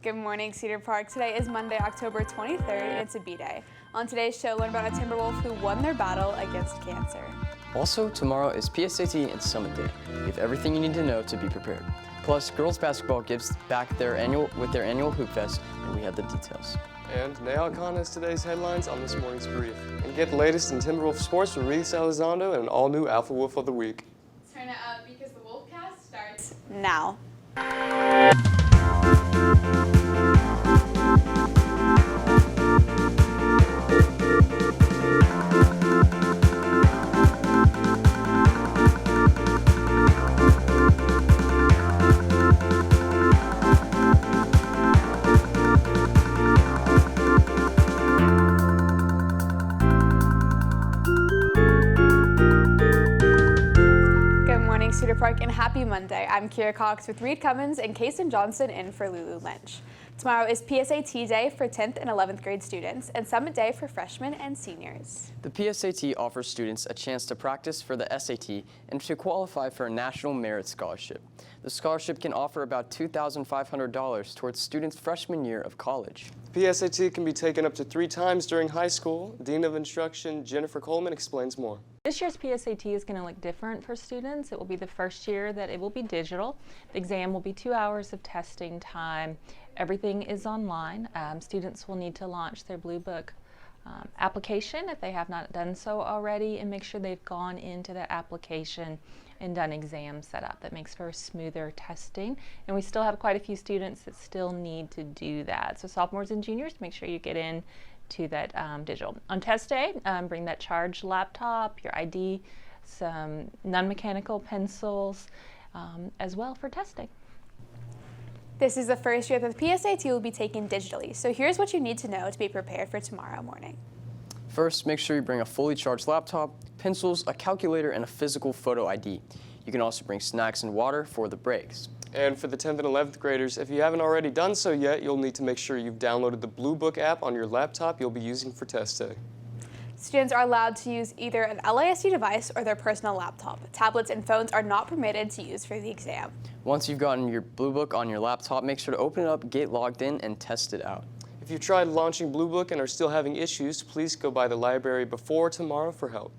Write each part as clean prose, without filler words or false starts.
Good morning, Cedar Park. Today is Monday, October 23rd, and it's a B-Day. On today's show, learn about a Timberwolf who won their battle against cancer. Also, tomorrow is PSAT and Summit Day. You have everything you need to know to be prepared. Plus, girls basketball gives back with their annual Hoop Fest, and we have the details. And Nayal Khan has today's headlines on this morning's brief. And get the latest in Timberwolf sports with Reese Elizondo and an all-new Alpha Wolf of the Week. Turn it up because the Wolfcast starts now. Cedar Park, and happy Monday. I'm Kira Cox with Reed Cummins and Kason Johnson in for Lulu Lynch. Tomorrow is PSAT Day for 10th and 11th grade students and Summit Day for freshmen and seniors. The PSAT offers students a chance to practice for the SAT and to qualify for a National Merit Scholarship. The scholarship can offer about $2,500 towards students' freshman year of college. PSAT can be taken up to 3 times during high school. Dean of Instruction Jennifer Coleman explains more. This year's PSAT is going to look different for students. It will be the first year that it will be digital. The exam will be 2 hours of testing time. Everything is online. Students will need to launch their Blue Book application if they have not done so already, and make sure they've gone into the application and done exam setup. That makes for smoother testing, and we still have quite a few students that still need to do that. So sophomores and juniors, make sure you get in to that digital. On test day, bring that charged laptop, your ID, some non-mechanical pencils as well for testing. This is the first year that the PSAT will be taken digitally, so here's what you need to know to be prepared for tomorrow morning. First, make sure you bring a fully charged laptop, pencils, a calculator, and a physical photo ID. You can also bring snacks and water for the breaks. And for the 10th and 11th graders, if you haven't already done so yet, you'll need to make sure you've downloaded the Blue Book app on your laptop you'll be using for test day. Students are allowed to use either an LASD device or their personal laptop. Tablets and phones are not permitted to use for the exam. Once you've gotten your Blue Book on your laptop, make sure to open it up, get logged in, and test it out. If you've tried launching Blue Book and are still having issues, please go by the library before tomorrow for help.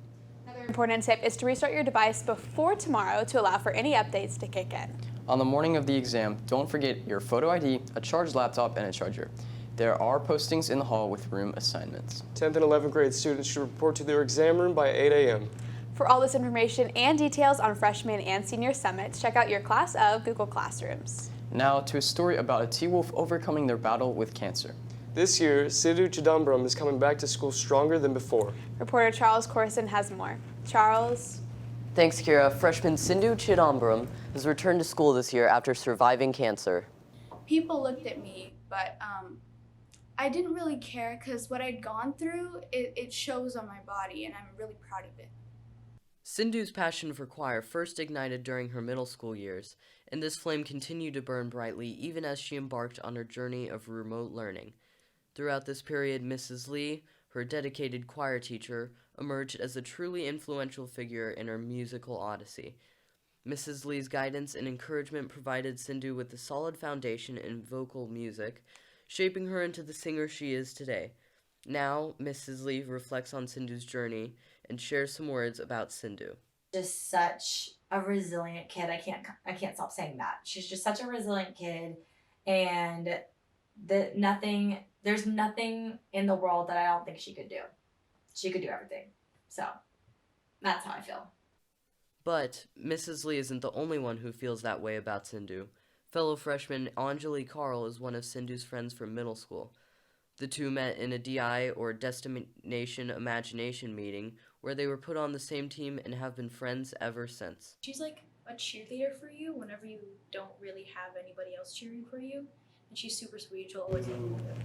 Another important tip is to restart your device before tomorrow to allow for any updates to kick in. On the morning of the exam, don't forget your photo ID, a charged laptop, and a charger. There are postings in the hall with room assignments. 10th and 11th grade students should report to their exam room by 8 a.m. For all this information and details on freshman and senior summits, check out your Class of Google Classrooms. Now to a story about a T-Wolf overcoming their battle with cancer. This year, Sidhu Chidambaram is coming back to school stronger than before. Reporter Charles Corson has more. Charles? Thanks, Kira. Freshman Sindhu Chidambaram has returned to school this year after surviving cancer. People looked at me, but I didn't really care because what I'd gone through, it shows on my body, and I'm really proud of it. Sindhu's passion for choir first ignited during her middle school years, and this flame continued to burn brightly even as she embarked on her journey of remote learning. Throughout this period, Mrs. Lee, her dedicated choir teacher, emerged as a truly influential figure in her musical odyssey. Mrs. Lee's guidance and encouragement provided Sindhu with a solid foundation in vocal music, shaping her into the singer she is today. Now, Mrs. Lee reflects on Sindhu's journey and shares some words about Sindhu. Just such a resilient kid. I can't stop saying that. She's just such a resilient kid, and there's nothing in the world that I don't think she could do. She could do everything. So, that's how I feel. But Mrs. Lee isn't the only one who feels that way about Sindhu. Fellow freshman Anjali Carl is one of Sindhu's friends from middle school. The two met in a DI, or Destination Imagination meeting, where they were put on the same team and have been friends ever since. She's like a cheerleader for you whenever you don't really have anybody else cheering for you. And she's super sweet. She'll always leave you with it.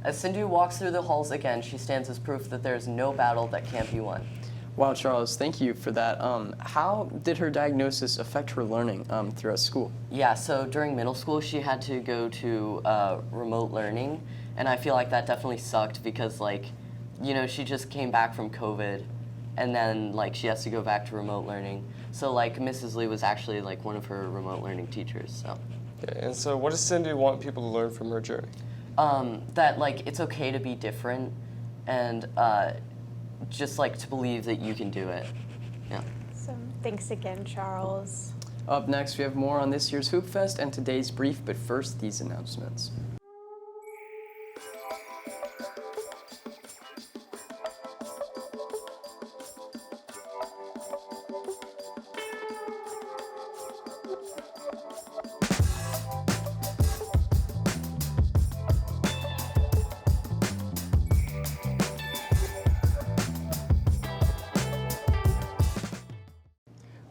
As Sindhu walks through the halls again, she stands as proof that there is no battle that can't be won. Wow, Charles, thank you for that. How did her diagnosis affect her learning throughout school? Yeah, so during middle school, she had to go to remote learning, and I feel like that definitely sucked because, like, you know, she just came back from COVID, and then, like, she has to go back to remote learning. So, like, Mrs. Lee was actually, like, one of her remote learning teachers, so. Okay, and so what does Cindy want people to learn from her journey? That like it's okay to be different, and just like to believe that you can do it. Yeah. So thanks again, Charles. Up next, we have more on this year's Hoop Fest and today's brief, but first, these announcements.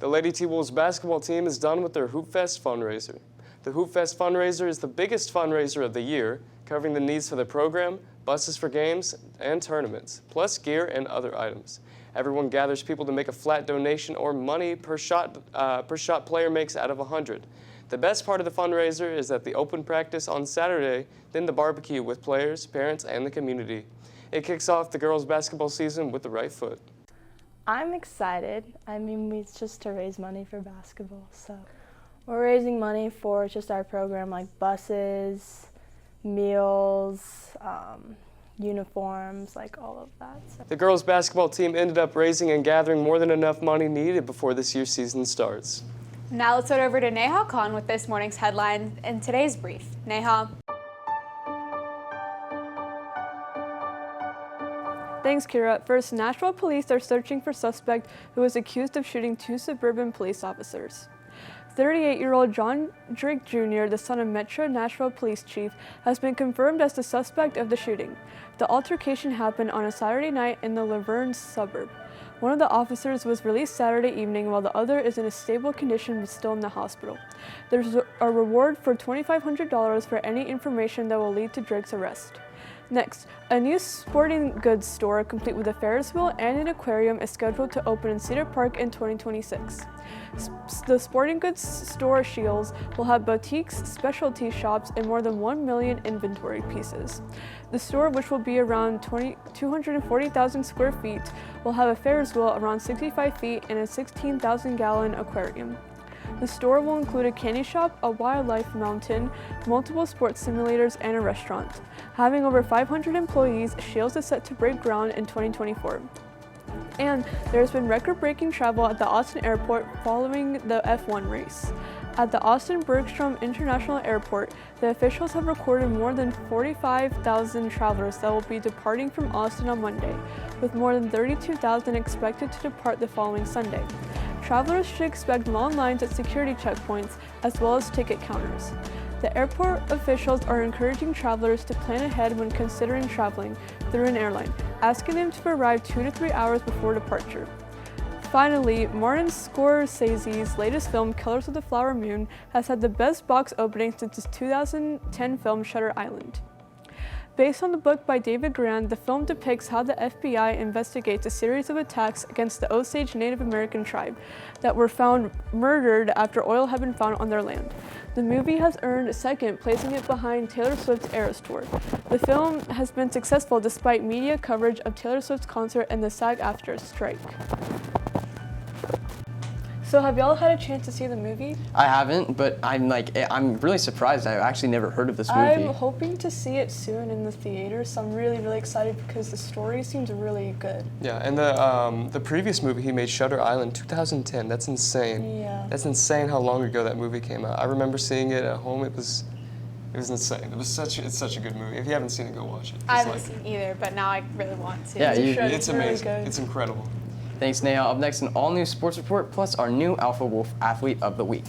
The Lady T-Wolves basketball team is done with their Hoop Fest fundraiser. The Hoop Fest fundraiser is the biggest fundraiser of the year, covering the needs for the program, buses for games and tournaments, plus gear and other items. Everyone gathers people to make a flat donation or money per shot player makes out of 100. The best part of the fundraiser is that the open practice on Saturday, then the barbecue with players, parents, and the community. It kicks off the girls' basketball season with the right foot. I'm excited. I mean, it's just to raise money for basketball, so we're raising money for just our program, like buses, meals, uniforms, like all of that. So. The girls' basketball team ended up raising and gathering more than enough money needed before this year's season starts. Now let's head over to Neha Khan with this morning's headline and today's brief. Neha. Thanks, Kira. First, Nashville police are searching for suspect who was accused of shooting 2 suburban police officers. 38-year-old John Drake Jr., the son of Metro Nashville Police Chief, has been confirmed as the suspect of the shooting. The altercation happened on a Saturday night in the Laverne suburb. One of the officers was released Saturday evening while the other is in a stable condition but still in the hospital. There's a reward for $2,500 for any information that will lead to Drake's arrest. Next, a new sporting goods store complete with a Ferris wheel and an aquarium is scheduled to open in Cedar Park in 2026. The sporting goods store Shields will have boutiques, specialty shops, and more than 1 million inventory pieces. The store, which will be around 240,000 square feet, will have a Ferris wheel around 65 feet and a 16,000-gallon aquarium. The store will include a candy shop, a wildlife mountain, multiple sports simulators, and a restaurant. Having over 500 employees, Shields is set to break ground in 2024. And there has been record-breaking travel at the Austin airport following the F1 race. At the Austin Bergstrom International Airport, the officials have recorded more than 45,000 travelers that will be departing from Austin on Monday, with more than 32,000 expected to depart the following Sunday. Travelers should expect long lines at security checkpoints as well as ticket counters. The airport officials are encouraging travelers to plan ahead when considering traveling through an airline, asking them to arrive 2 to 3 hours before departure. Finally, Martin Scorsese's latest film, Killers of the Flower Moon, has had the best box opening since his 2010 film Shutter Island. Based on the book by David Grand, the film depicts how the FBI investigates a series of attacks against the Osage Native American tribe that were found murdered after oil had been found on their land. The movie has earned second, placing it behind Taylor Swift's Eras Tour. The film has been successful despite media coverage of Taylor Swift's concert and the SAG-AFTRA strike. So have y'all had a chance to see the movie? I haven't, but I'm really surprised. I've actually never heard of this movie. I'm hoping to see it soon in the theater, so I'm really, really excited because the story seems really good. Yeah, and the previous movie he made, Shutter Island, 2010. That's insane. Yeah. That's insane how long ago that movie came out. I remember seeing it at home. It was insane. It's such a good movie. If you haven't seen it, go watch it. I haven't seen either, but now I really want to. Yeah, It's really amazing. good. It's incredible. Thanks, Neha. Up next, an all-new sports report, plus our new Alpha Wolf Athlete of the Week.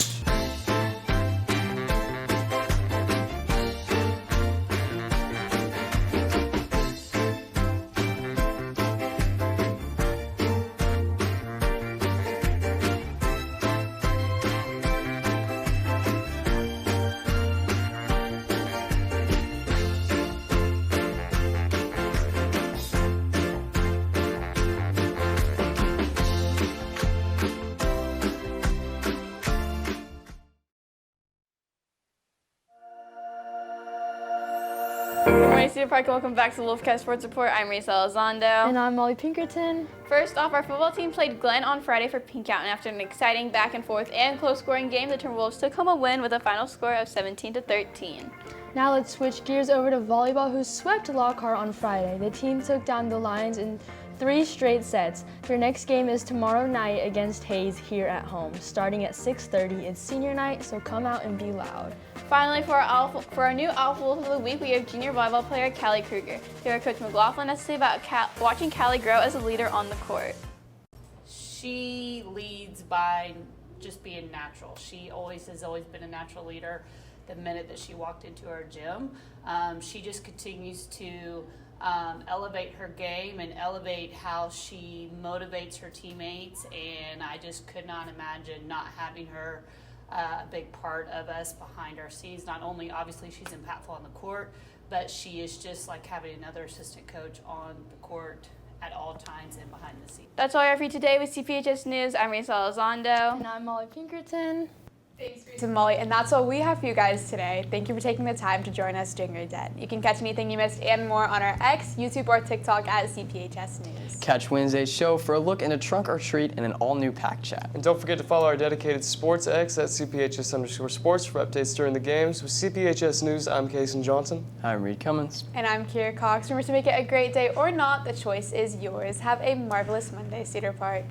Good morning, Cedar Park, and welcome back to the Wolfcast Sports Report. I'm Risa Elizondo. And I'm Molly Pinkerton. First off, our football team played Glenn on Friday for Pinkout, and after an exciting back and forth and close scoring game, the Timberwolves took home a win with a final score of 17-13. Now let's switch gears over to volleyball, who swept Lockhart on Friday. The team took down the Lions in 3 straight sets. Their next game is tomorrow night against Hayes here at home. Starting at 6:30, it's senior night, so come out and be loud. Finally, for our new Alpha Wolf of the Week, we have junior volleyball player Callie Kruger. Here our Coach McLaughlin has to say about watching Callie grow as a leader on the court. She leads by just being natural. She has always been a natural leader. The minute that she walked into our gym, she just continues to elevate her game and elevate how she motivates her teammates, and I just could not imagine not having her a big part of us behind our scenes. Not only obviously she's impactful on the court, but she is just like having another assistant coach on the court at all times and behind the scenes. That's all I have for you today with CPHS News. I'm Risa Elizondo. And I'm Molly Pinkerton. Thanks, Reese and Molly, and that's all we have for you guys today. Thank you for taking the time to join us during your day. You can catch anything you missed and more on our X, YouTube, or TikTok at CPHS News. Catch Wednesday's show for a look into Trunk or Treat and an all-new Pack Chat. And don't forget to follow our dedicated Sports X at CPHS_sports for updates during the games. With CPHS News, I'm Kason Johnson. I'm Reed Cummins. And I'm Kira Cox. Remember to make it a great day or not, the choice is yours. Have a marvelous Monday, Cedar Park.